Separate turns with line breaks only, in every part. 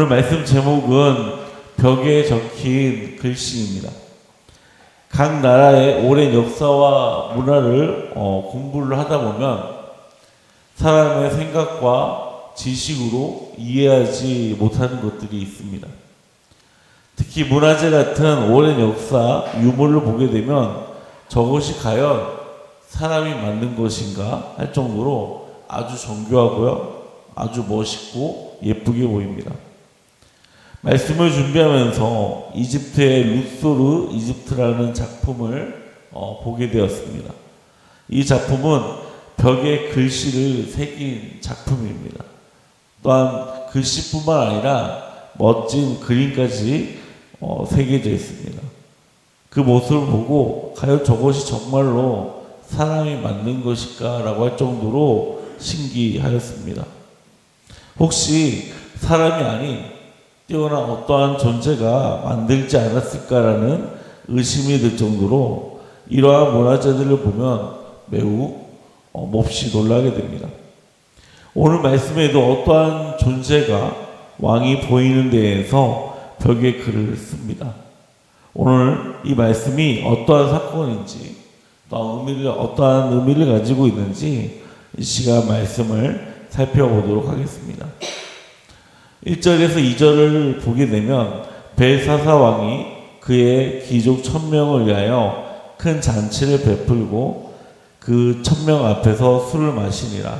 오늘 말씀 제목은 벽에 적힌 글씨입니다. 각 나라의 오랜 역사와 문화를 공부를 하다 보면 사람의 생각과 지식으로 이해하지 못하는 것들이 있습니다. 특히 문화재 같은 오랜 역사, 유물을 보게 되면 저것이 과연 사람이 만든 것인가 할 정도로 아주 정교하고요, 아주 멋있고 예쁘게 보입니다. 말씀을 준비하면서 이집트의 루소르 이집트라는 작품을 보게 되었습니다. 이 작품은 벽에 글씨를 새긴 작품입니다. 또한 글씨뿐만 아니라 멋진 그림까지 새겨져 있습니다. 그 모습을 보고 과연 저것이 정말로 사람이 만든 것일까 라고 할 정도로 신기하였습니다. 혹시 사람이 아닌 뛰어난 어떠한 존재가 만들지 않았을까라는 의심이 들 정도로 이러한 문화재들을 보면 매우 몹시 놀라게 됩니다. 오늘 말씀에도 어떠한 존재가 왕이 보이는 데에서 벽에 글을 씁니다. 오늘 이 말씀이 어떠한 사건인지 또 어떠한 의미를 가지고 있는지 이 시간 말씀을 살펴보도록 하겠습니다. 1절에서 2절을 보게 되면 벨사사 왕이 그의 귀족 1000명을 위하여 큰 잔치를 베풀고 그 1000명 앞에서 술을 마시니라.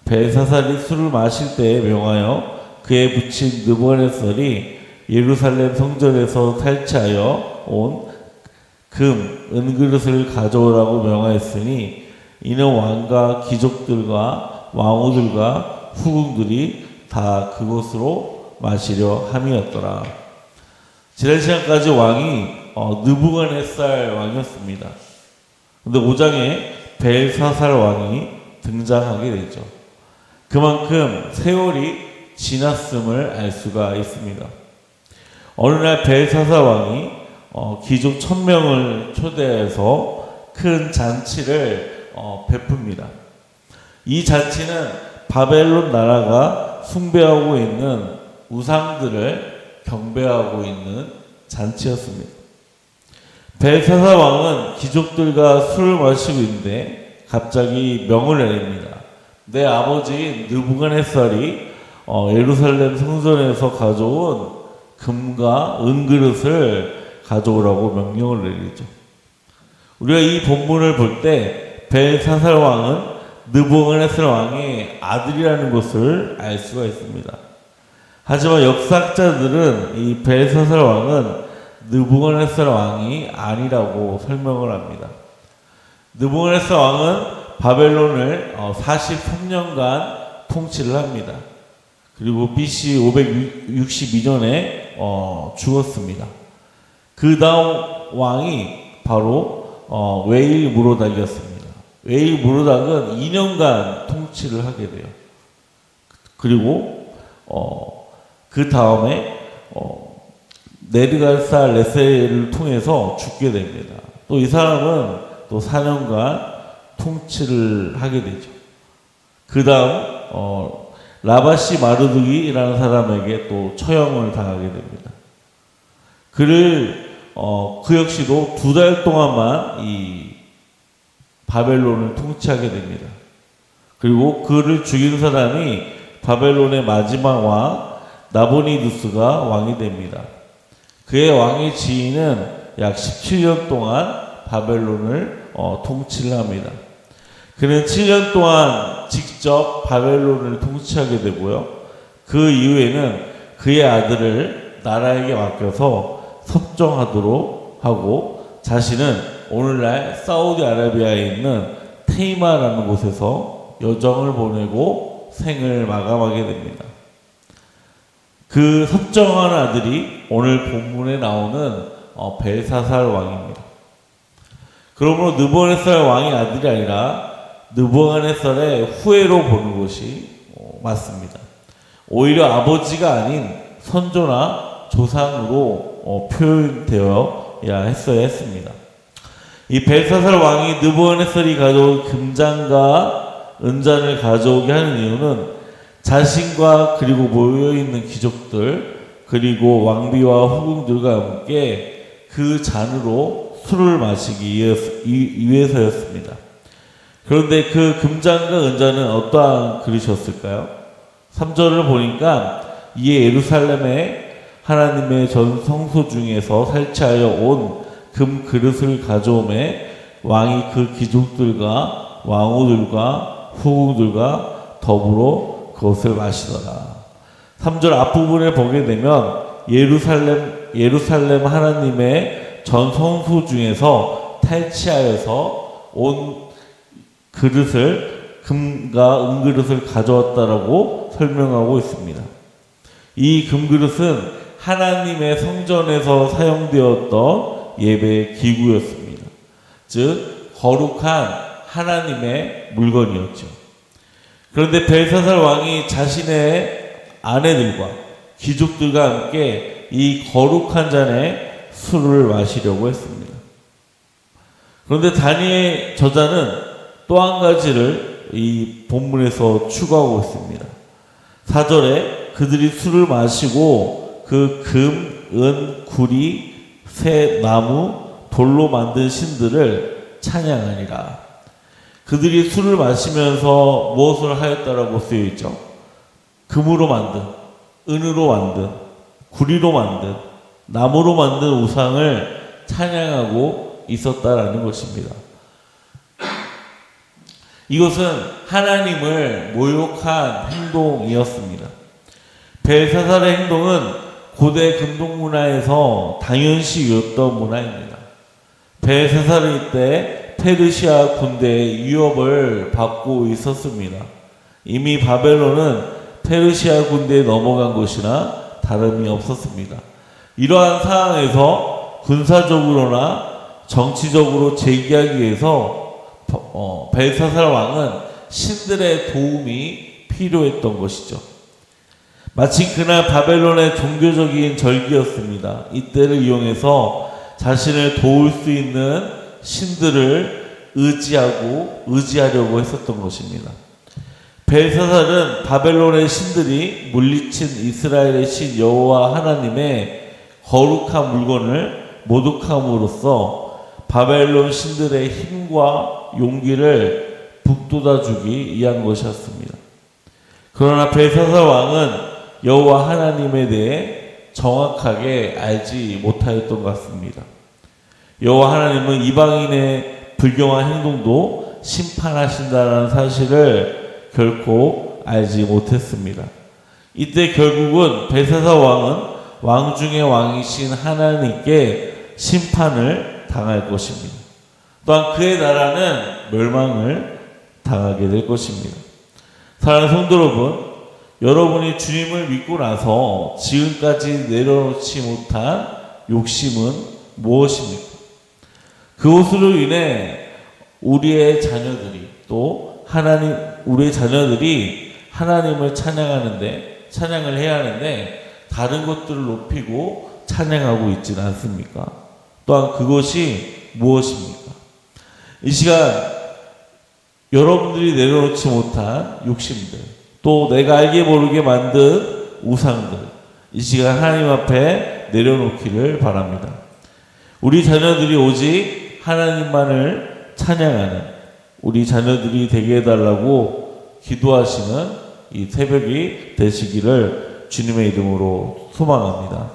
벨사살이 술을 마실 때에 명하여 그의 부친 느부갓네살이 예루살렘 성전에서 탈취하여 온 금, 은그릇을 가져오라고 명하였으니 이는 왕과 귀족들과 왕후들과 후궁들이 다 그곳으로 마시려 함이었더라. 지난 시간까지 왕이 느부갓네살 왕이었습니다. 그런데 5장에 벨사살 왕이 등장하게 되죠. 그만큼 세월이 지났음을 알 수가 있습니다. 어느 날 벨사살 왕이 귀족 1000명을 초대해서 큰 잔치를 베풉니다. 이 잔치는 바벨론 나라가 숭배하고 있는 우상들을 경배하고 있는 잔치였습니다. 벨사살 왕은 귀족들과 술을 마시고 있는데 갑자기 명을 내립니다. 내 아버지 느부갓네살이 예루살렘 성전에서 가져온 금과 은그릇을 가져오라고 명령을 내리죠. 우리가 이 본문을 볼 때 벨사살 왕은 느부갓네살 왕의 아들이라는 것을 알 수가 있습니다. 하지만 역사학자들은 이 벨사살 왕은 느부갓네살 왕이 아니라고 설명을 합니다. 느부갓네살 왕은 바벨론을 43년간 통치를 합니다. 그리고 BC 562년에 죽었습니다. 그 다음 왕이 바로 웨일 무로닥이었습니다. 웨일 무로닥은 2년간 통치를 하게 돼요. 그리고 그 다음에 네르갈살 레세를 통해서 죽게 됩니다. 또 이 사람은 또 4년간 통치를 하게 되죠. 그 다음 라바시 마르두기라는 사람에게 또 처형을 당하게 됩니다. 그 역시도 2달 동안만 이 바벨론을 통치하게 됩니다. 그리고 그를 죽인 사람이 바벨론의 마지막 왕 나보니두스가 왕이 됩니다. 그의 왕의 지위는 약 17년 동안 바벨론을 통치를 합니다. 그는 7년 동안 직접 바벨론을 통치하게 되고요. 그 이후에는 그의 아들을 나라에게 맡겨서 섭정하도록 하고 자신은 오늘날 사우디아라비아에 있는 테이마라는 곳에서 여정을 보내고 생을 마감하게 됩니다. 그 섭정한 아들이 오늘 본문에 나오는 벨사살 왕입니다. 그러므로 느부갓네살 왕의 아들이 아니라 느부갓네살의 후예로 보는 것이 맞습니다. 오히려 아버지가 아닌 선조나 조상으로 표현되어야 했어야 했습니다. 이 벨사살 왕이 느부갓네살이 가져온 금잔과 은잔을 가져오게 하는 이유는 자신과 그리고 모여있는 귀족들 그리고 왕비와 후궁들과 함께 그 잔으로 술을 마시기 위해서였습니다. 그런데 그 금잔과 은잔은 어떠한 그릇이었을까요? 3절을 보니까 이에 예루살렘에 하나님의 전 성소 중에서 설치하여 온 금 그릇을 가져오매 왕이 그 귀족들과 왕후들과 후궁들과 더불어 그것을 마시더라. 3절 앞부분에 보게 되면 예루살렘 하나님의 전 성소 중에서 탈취하여서 온 그릇을 금과 은그릇을 가져왔다라고 설명하고 있습니다. 이 금그릇은 하나님의 성전에서 사용되었던 예배 기구였습니다. 즉 거룩한 하나님의 물건이었죠. 그런데 벨사살 왕이 자신의 아내들과 귀족들과 함께 이 거룩한 잔에 술을 마시려고 했습니다. 그런데 다니엘 저자는 또 한 가지를 이 본문에서 추구하고 있습니다. 4절에 그들이 술을 마시고 그 금, 은, 구리, 새, 나무, 돌로 만든 신들을 찬양하니라. 그들이 술을 마시면서 무엇을 하였다라고 쓰여 있죠? 금으로 만든, 은으로 만든, 구리로 만든, 나무로 만든 우상을 찬양하고 있었다라는 것입니다. 이것은 하나님을 모욕한 행동이었습니다. 벨사살의 행동은 고대 금동 문화에서 당연시였던 문화입니다. 벨사살은 이때 페르시아 군대의 위협을 받고 있었습니다. 이미 바벨론은 페르시아 군대에 넘어간 것이나 다름이 없었습니다. 이러한 상황에서 군사적으로나 정치적으로 제기하기 위해서 벨사살 왕은 신들의 도움이 필요했던 것이죠. 마침 그날 바벨론의 종교적인 절기였습니다. 이때를 이용해서 자신을 도울 수 있는 신들을 의지하려고 했었던 것입니다. 벨사살은 바벨론의 신들이 물리친 이스라엘의 신 여호와 하나님의 거룩한 물건을 모독함으로써 바벨론 신들의 힘과 용기를 북돋아주기 위한 것이었습니다. 그러나 벨사살 왕은 여호와 하나님에 대해 정확하게 알지 못하였던 것 같습니다. 여호와 하나님은 이방인의 불경한 행동도 심판하신다는 사실을 결코 알지 못했습니다. 이때 결국은 벨사살 왕은 왕 중의 왕이신 하나님께 심판을 당할 것입니다. 또한 그의 나라는 멸망을 당하게 될 것입니다. 사랑하는 성도 여러분, 여러분이 주님을 믿고 나서 지금까지 내려놓지 못한 욕심은 무엇입니까? 그것으로 인해 우리의 자녀들이 하나님을 찬양을 해야 하는데 다른 것들을 높이고 찬양하고 있지는 않습니까? 또한 그것이 무엇입니까? 이 시간 여러분들이 내려놓지 못한 욕심들, 또 내가 알게 모르게 만든 우상들, 이 시간 하나님 앞에 내려놓기를 바랍니다. 우리 자녀들이 오직 하나님만을 찬양하는 우리 자녀들이 되게 해달라고 기도하시는 이 새벽이 되시기를 주님의 이름으로 소망합니다.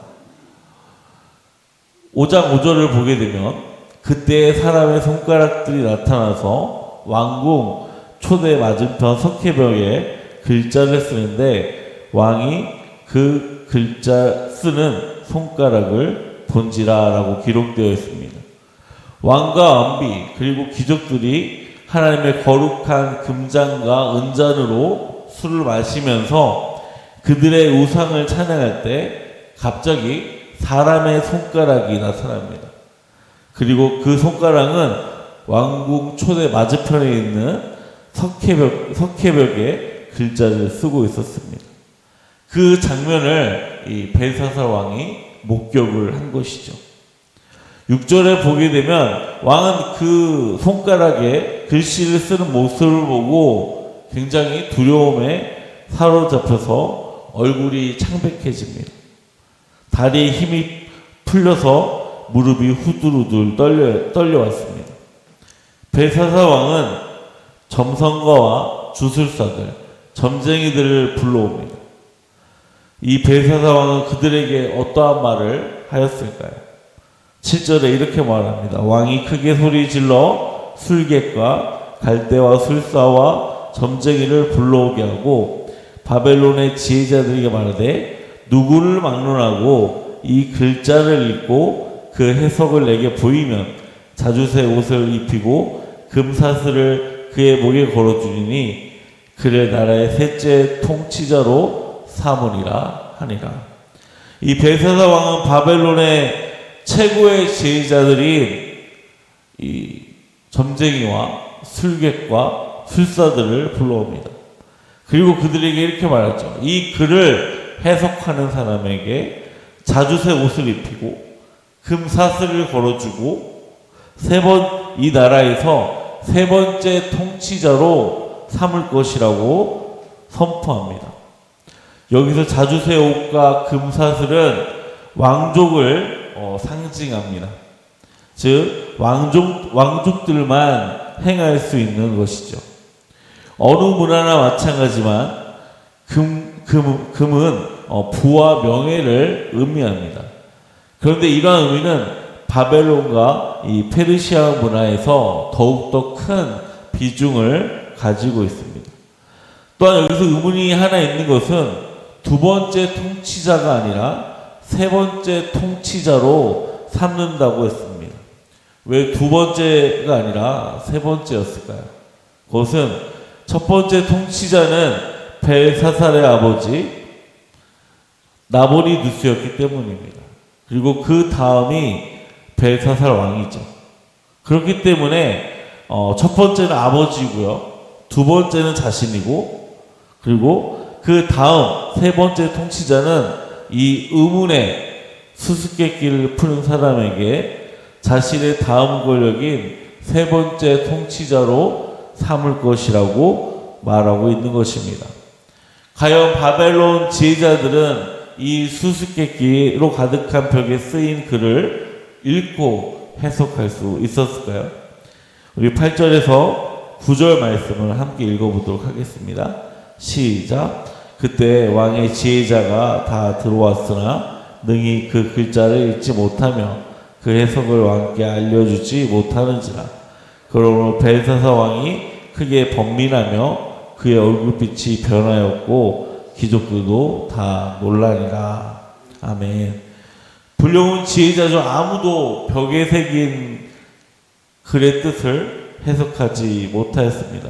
5장 5절을 보게 되면 그때 사람의 손가락들이 나타나서 왕궁 초대 맞은편 석회벽에 글자를 쓰는데 왕이 그 글자 쓰는 손가락을 본지라라고 기록되어 있습니다. 왕과 왕비 그리고 귀족들이 하나님의 거룩한 금잔과 은잔으로 술을 마시면서 그들의 우상을 찬양할 때 갑자기 사람의 손가락이 나타납니다. 그리고 그 손가락은 왕궁 초대 맞은편에 있는 석회벽에 글자를 쓰고 있었습니다. 그 장면을 이 벨사살 왕이 목격을 한 것이죠. 6절에 보게 되면 왕은 그 손가락에 글씨를 쓰는 모습을 보고 굉장히 두려움에 사로잡혀서 얼굴이 창백해집니다. 다리에 힘이 풀려서 무릎이 후들후들 떨려왔습니다. 벨사살 왕은 점성가와 주술사들, 점쟁이들을 불러옵니다. 이 벨사살 왕은 그들에게 어떠한 말을 하였을까요? 7절에 이렇게 말합니다. 왕이 크게 소리 질러 술객과 갈대와 술사와 점쟁이를 불러오게 하고 바벨론의 지혜자들에게 말하되 누구를 막론하고 이 글자를 읽고 그 해석을 내게 보이면 자주새 옷을 입히고 금사슬을 그의 목에 걸어주리니 그를 나라의 셋째 통치자로 삼으리라 하니라. 이 벨사살 왕은 바벨론의 최고의 지혜자들인 이 점쟁이와 술객과 술사들을 불러옵니다. 그리고 그들에게 이렇게 말하죠. 이 글을 해석하는 사람에게 자주새 옷을 입히고 금사슬을 걸어주고 이 나라에서 세 번째 통치자로 삼을 것이라고 선포합니다. 여기서 자주새 옷과 금사슬은 왕족을 상징합니다. 즉 왕족들만 행할 수 있는 것이죠. 어느 문화나 마찬가지만 금은 부와 명예를 의미합니다. 그런데 이러한 의미는 바벨론과 이 페르시아 문화에서 더욱더 큰 비중을 가지고 있습니다. 또한 여기서 의문이 하나 있는 것은 두 번째 통치자가 아니라 세 번째 통치자로 삼는다고 했습니다. 왜 두 번째가 아니라 세 번째였을까요? 그것은 첫 번째 통치자는 벨사살의 아버지 나보리누스였기 때문입니다. 그리고 그 다음이 벨사살 왕이죠. 그렇기 때문에 첫 번째는 아버지고요. 두 번째는 자신이고, 그리고 그 다음 세 번째 통치자는 이 의문의 수수께끼를 푸는 사람에게 자신의 다음 권력인 세 번째 통치자로 삼을 것이라고 말하고 있는 것입니다. 과연 바벨론 지혜자들은 이 수수께끼로 가득한 벽에 쓰인 글을 읽고 해석할 수 있었을까요? 우리 8절에서 9절 말씀을 함께 읽어보도록 하겠습니다. 시작. 그때 왕의 지혜자가 다 들어왔으나 능히 그 글자를 읽지 못하며 그 해석을 왕께 알려주지 못하는지라. 그러므로 벨사살 왕이 크게 번민하며 그의 얼굴빛이 변하였고 귀족들도 다 놀라니라. 아멘. 불려온 지혜자 중 아무도 벽에 새긴 글의 뜻을 해석하지 못하였습니다.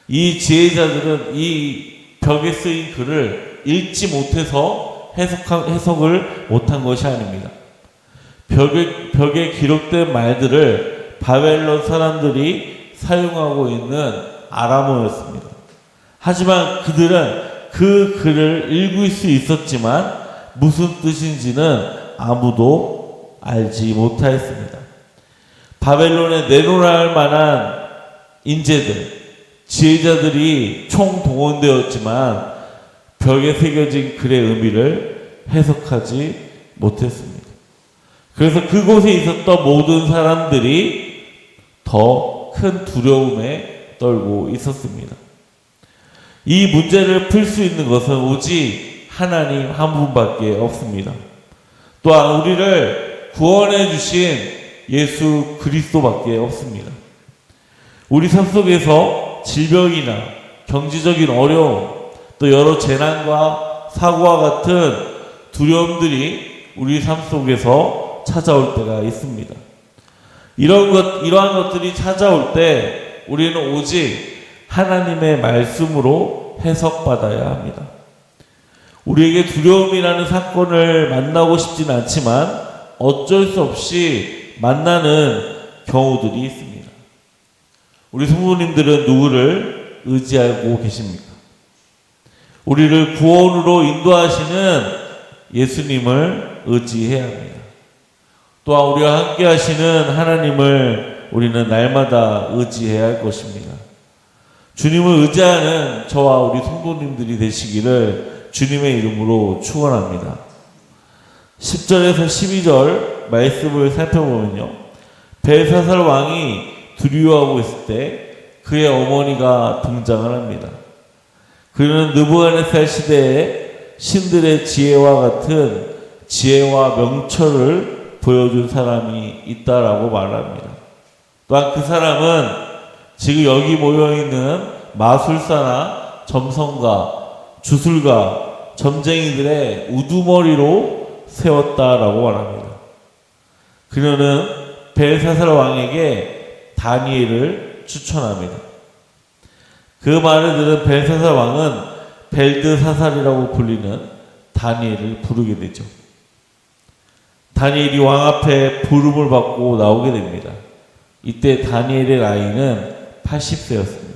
이 지혜자들은 이 벽에 쓰인 글을 읽지 못해서 해석을 못한 것이 아닙니다. 벽에 기록된 말들을 바벨론 사람들이 사용하고 있는 아람어였습니다. 하지만 그들은 그 글을 읽을 수 있었지만 무슨 뜻인지는 아무도 알지 못하였습니다. 바벨론에 내놓을 만한 인재들, 지혜자들이 총동원되었지만 벽에 새겨진 글의 의미를 해석하지 못했습니다. 그래서 그곳에 있었던 모든 사람들이 더 큰 두려움에 떨고 있었습니다. 이 문제를 풀 수 있는 것은 오직 하나님 한 분밖에 없습니다. 또한 우리를 구원해 주신 예수 그리스도밖에 없습니다. 우리 삶 속에서 질병이나 경제적인 어려움, 또 여러 재난과 사고와 같은 두려움들이 우리 삶 속에서 찾아올 때가 있습니다. 이러한 것들이 찾아올 때 우리는 오직 하나님의 말씀으로 해석받아야 합니다. 우리에게 두려움이라는 사건을 만나고 싶지는 않지만 어쩔 수 없이 만나는 경우들이 있습니다. 우리 성도님들은 누구를 의지하고 계십니까? 우리를 구원으로 인도하시는 예수님을 의지해야 합니다. 또한 우리와 함께 하시는 하나님을 우리는 날마다 의지해야 할 것입니다. 주님을 의지하는 저와 우리 성도님들이 되시기를 주님의 이름으로 축원합니다. 10절에서 12절 말씀을 살펴보면요. 벨사살 왕이 두려워하고 있을 때 그의 어머니가 등장을 합니다. 그는 느부갓네살 시대에 신들의 지혜와 같은 지혜와 명철을 보여준 사람이 있다라고 말합니다. 또한 그 사람은 지금 여기 모여있는 마술사나 점성가, 주술가, 점쟁이들의 우두머리로 세웠다라고 말합니다. 그녀는 벨사살 왕에게 다니엘을 추천합니다. 그 말을 들은 벨사살 왕은 벨드사살이라고 불리는 다니엘을 부르게 되죠. 다니엘이 왕 앞에 부름을 받고 나오게 됩니다. 이때 다니엘의 나이는 80세였습니다.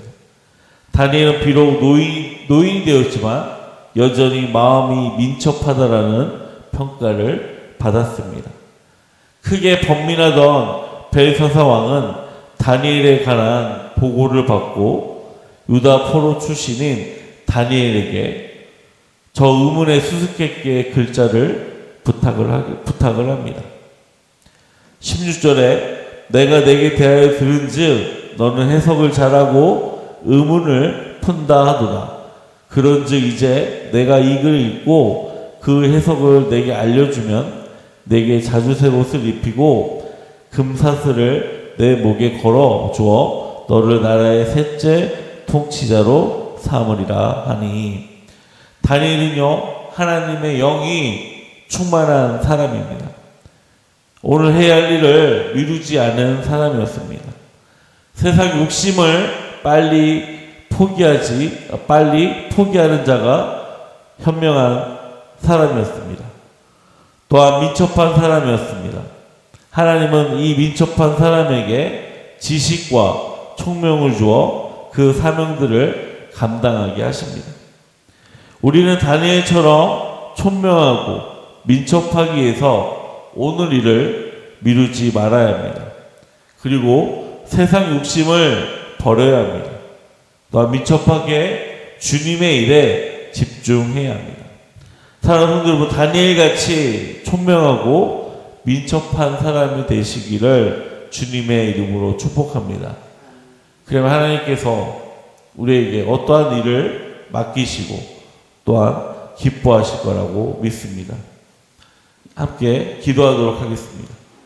다니엘은 비록 노인이 되었지만 여전히 마음이 민첩하다라는 평가를 받았습니다. 크게 번민하던 벨사살 왕은 다니엘에 관한 보고를 받고 유다 포로 출신인 다니엘에게 저 의문의 수수께끼의 글자를 부탁을 합니다. 16절에 내가 내게 대하여 들은즉 너는 해석을 잘하고 의문을 푼다 하도다. 그런즉 이제 내가 이 글을 읽고 그 해석을 내게 알려주면 내게 자주색 옷을 입히고 금사슬을 내 목에 걸어 주어 너를 나라의 셋째 통치자로 삼으리라 하니. 다니엘은요 하나님의 영이 충만한 사람입니다. 오늘 해야 할 일을 미루지 않은 사람이었습니다. 세상 욕심을 빨리 포기하는 자가 현명한 사람이었습니다. 또한 민첩한 사람이었습니다. 하나님은 이 민첩한 사람에게 지식과 총명을 주어 그 사명들을 감당하게 하십니다. 우리는 다니엘처럼 총명하고 민첩하기 위해서 오늘 일을 미루지 말아야 합니다. 그리고 세상 욕심을 버려야 합니다. 또한 민첩하게 주님의 일에 집중해야 합니다. 사랑하는 성도 여러분, 다니엘같이 총명하고 민첩한 사람이 되시기를 주님의 이름으로 축복합니다. 그러면 하나님께서 우리에게 어떠한 일을 맡기시고 또한 기뻐하실 거라고 믿습니다. 함께 기도하도록 하겠습니다.